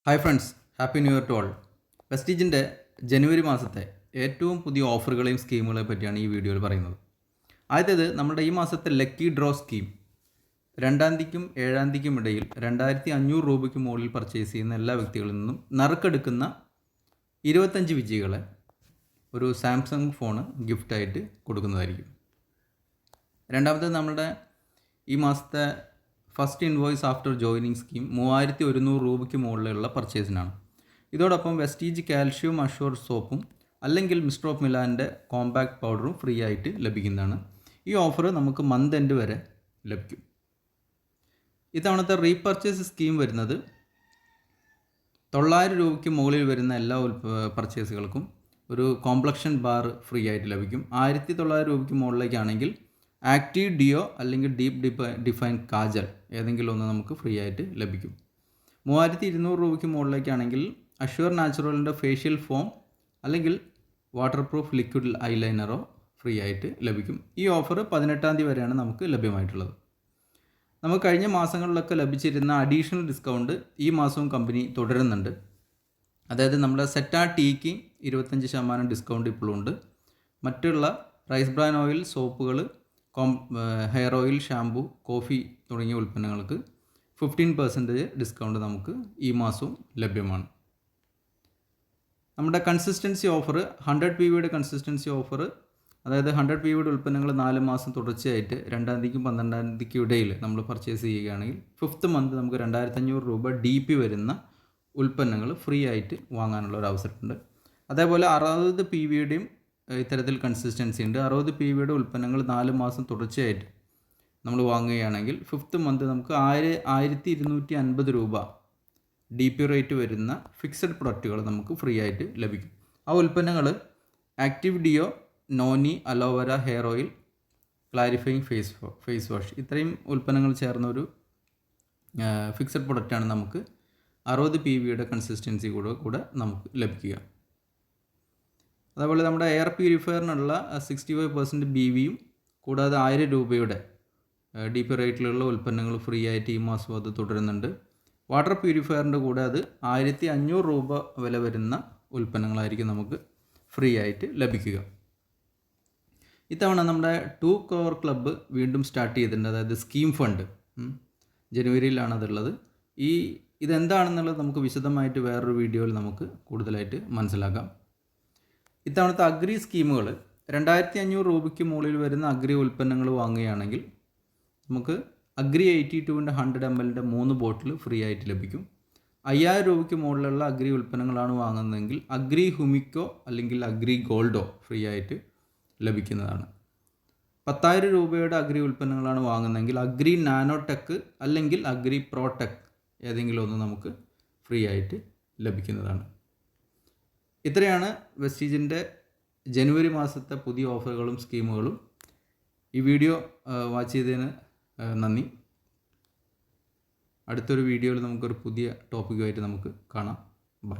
Hi friends, happy new year to all. വെസ്റ്റീജിൻ്റെ ജനുവരി മാസത്തെ ഏറ്റവും പുതിയ ഓഫറുകളെയും സ്കീമുകളെയും പറ്റിയാണ് ഈ വീഡിയോയിൽ പറയുന്നത്. ആദ്യത്തേത് നമ്മുടെ ഈ മാസത്തെ ലക്കി ഡ്രോ സ്കീം. 2-ാം തീയതിക്കും 7-ാം തീയതിക്കും ഇടയിൽ 2500 രൂപയ്ക്ക് മുകളിൽ പർച്ചേസ് ചെയ്യുന്ന എല്ലാ വ്യക്തികളിൽ നിന്നും നറുക്കെടുക്കുന്ന 25 വിജയികളെ ഒരു സാംസങ് ഫോണ് ഗിഫ്റ്റായിട്ട് കൊടുക്കുന്നതായിരിക്കും. രണ്ടാമത്തേത് നമ്മുടെ ഈ മാസത്തെ first invoice after joining scheme 3100 രൂപയ്ക്ക് മുകളിലുള്ള പർച്ചേസിനാണ്. ഇതോടൊപ്പം വെസ്റ്റീജ് കാൽഷ്യം അഷ്യൂർ സോപ്പും അല്ലെങ്കിൽ മിസ്റ്റർ ഓഫ് മിലാൻ്റെ കോമ്പാക്ട് പൗഡറും ഫ്രീ ആയിട്ട് ലഭിക്കുന്നതാണ്. ഈ ഓഫർ നമുക്ക് മന്ത് എൻഡ് വരെ ലഭിക്കും. ഇത്തവണത്തെ റീപർച്ചേസ് സ്കീം വരുന്നത് 900 രൂപയ്ക്ക് മുകളിൽ വരുന്ന എല്ലാ പർച്ചേസുകൾക്കും ഒരു കോംപ്ലക്ഷൻ ബാർ ഫ്രീ ആയിട്ട് ലഭിക്കും. 1900 രൂപയ്ക്ക് മുകളിലേക്കാണെങ്കിൽ ആക്റ്റീവ് ഡിയോ അല്ലെങ്കിൽ ഡീപ്പ് ഡിഫൈൻ കാജൽ ഏതെങ്കിലും ഒന്ന് നമുക്ക് ഫ്രീ ആയിട്ട് ലഭിക്കും. 3200 രൂപയ്ക്ക് മുകളിലേക്കാണെങ്കിൽ അഷ്യൂർ നാച്ചുറലിൻ്റെ ഫേഷ്യൽ ഫോം അല്ലെങ്കിൽ വാട്ടർ പ്രൂഫ് ലിക്വിഡ് ഐലൈനറോ ഫ്രീ ആയിട്ട് ലഭിക്കും. ഈ ഓഫർ 18-ാം തീയതി വരെയാണ് നമുക്ക് ലഭ്യമായിട്ടുള്ളത്. നമുക്ക് കഴിഞ്ഞ മാസങ്ങളിലൊക്കെ ലഭിച്ചിരുന്ന അഡീഷണൽ ഡിസ്കൗണ്ട് ഈ മാസവും കമ്പനി തുടരുന്നുണ്ട്. അതായത് നമ്മുടെ സെറ്റാ ടീക്ക് 25% ഡിസ്കൗണ്ട് ഇപ്പോഴും ഉണ്ട്. മറ്റുള്ള റൈസ് ബ്രാൻ ഓയിൽ, സോപ്പുകൾ, ഹെയർ ഓയിൽ, ഷാംപൂ, കോഫി തുടങ്ങിയ ഉൽപ്പന്നങ്ങൾക്ക് 15% ഡിസ്കൗണ്ട് നമുക്ക് ഈ മാസവും ലഭ്യമാണ്. നമ്മുടെ കൺസിസ്റ്റൻസി ഓഫർ 100 PVയുടെ കൺസിസ്റ്റൻസി ഓഫർ, അതായത് 100 PVയുടെ ഉൽപ്പന്നങ്ങൾ 4 മാസം തുടർച്ചയായിട്ട് 2-ാം തീയതിക്കും 12-ാം തീയതിക്കും ഇടയിൽ നമ്മൾ പർച്ചേസ് ചെയ്യുകയാണെങ്കിൽ 5th മന്ത് നമുക്ക് 2500 രൂപ DP വരുന്ന ഉൽപ്പന്നങ്ങൾ ഫ്രീ ആയിട്ട് വാങ്ങാനുള്ള ഒരു അവസരമുണ്ട്. അതേപോലെ 60 PVയുടെയും ഇത്തരത്തിൽ കൺസിസ്റ്റൻസി ഉണ്ട്. 60 PVയുടെ ഉൽപ്പന്നങ്ങൾ 4 മാസം തുടർച്ചയായിട്ട് നമ്മൾ വാങ്ങുകയാണെങ്കിൽ 5th മന്ത് നമുക്ക് 1250 രൂപ DP റേറ്റ് വരുന്ന ഫിക്സഡ് പ്രൊഡക്റ്റുകൾ നമുക്ക് ഫ്രീ ആയിട്ട് ലഭിക്കും. ആ ഉൽപ്പന്നങ്ങൾ active deo, noni, aloe vera hair oil, clarifying face wash, ഇത്രയും ഉൽപ്പന്നങ്ങൾ ചേർന്ന ഒരു ഫിക്സഡ് പ്രൊഡക്റ്റാണ് നമുക്ക് 60 PVയുടെ കൺസിസ്റ്റൻസി കൂടെ നമുക്ക് ലഭിക്കുക. അതേപോലെ നമ്മുടെ എയർ പ്യൂരിഫയറിനുള്ള 65% BVയും കൂടാതെ 1000 രൂപയുടെ DP റേറ്റിലുള്ള ഉൽപ്പന്നങ്ങൾ ഫ്രീ ആയിട്ട് ഈ മാസം അത് തുടരുന്നുണ്ട്. വാട്ടർ പ്യൂരിഫയറിൻ്റെ കൂടെ അത് 1500 രൂപ വില വരുന്ന ഉൽപ്പന്നങ്ങളായിരിക്കും നമുക്ക് ഫ്രീ ആയിട്ട് ലഭിക്കുക. ഇത്തവണ നമ്മുടെ 2 Crore ക്ലബ്ബ് വീണ്ടും സ്റ്റാർട്ട് ചെയ്തിട്ടുണ്ട്. അതായത് സ്കീം ഫണ്ട് ജനുവരിയിലാണ് അതുള്ളത്. ഇതെന്താണെന്നുള്ളത് നമുക്ക് വിശദമായിട്ട് വേറൊരു വീഡിയോയിൽ നമുക്ക് കൂടുതലായിട്ട് മനസ്സിലാക്കാം. ഇത്തവണത്തെ അഗ്രി സ്കീമുകൾ 2500 രൂപയ്ക്ക് മുകളിൽ വരുന്ന അഗ്രി ഉൽപ്പന്നങ്ങൾ വാങ്ങുകയാണെങ്കിൽ നമുക്ക് അഗ്രി 82ൻ്റെ 100 mlൻ്റെ 3 ബോട്ടിൽ ഫ്രീ ആയിട്ട് ലഭിക്കും. 5000 രൂപയ്ക്ക് മുകളിലുള്ള അഗ്രി ഉൽപ്പന്നങ്ങളാണ് വാങ്ങുന്നതെങ്കിൽ അഗ്രി ഹുമിക്കോ അല്ലെങ്കിൽ അഗ്രി ഗോൾഡോ ഫ്രീ ആയിട്ട് ലഭിക്കുന്നതാണ്. 10000 രൂപയുടെ അഗ്രി ഉൽപ്പന്നങ്ങളാണ് വാങ്ങുന്നതെങ്കിൽ അഗ്രി നാനോടെക് അല്ലെങ്കിൽ അഗ്രി പ്രോടെക് ഏതെങ്കിലും ഒന്ന് നമുക്ക് ഫ്രീ ആയിട്ട് ലഭിക്കുന്നതാണ്. ഇത്രയാണ് വെസ്റ്റീജിൻ്റെ ജനുവരി മാസത്തെ പുതിയ ഓഫറുകളും സ്കീമുകളും. ഈ വീഡിയോ വാച്ച് ചെയ്തതിന് നന്ദി. അടുത്തൊരു വീഡിയോയിൽ നമുക്കൊരു പുതിയ ടോപ്പിക്കുമായിട്ട് നമുക്ക് കാണാം. ബൈ.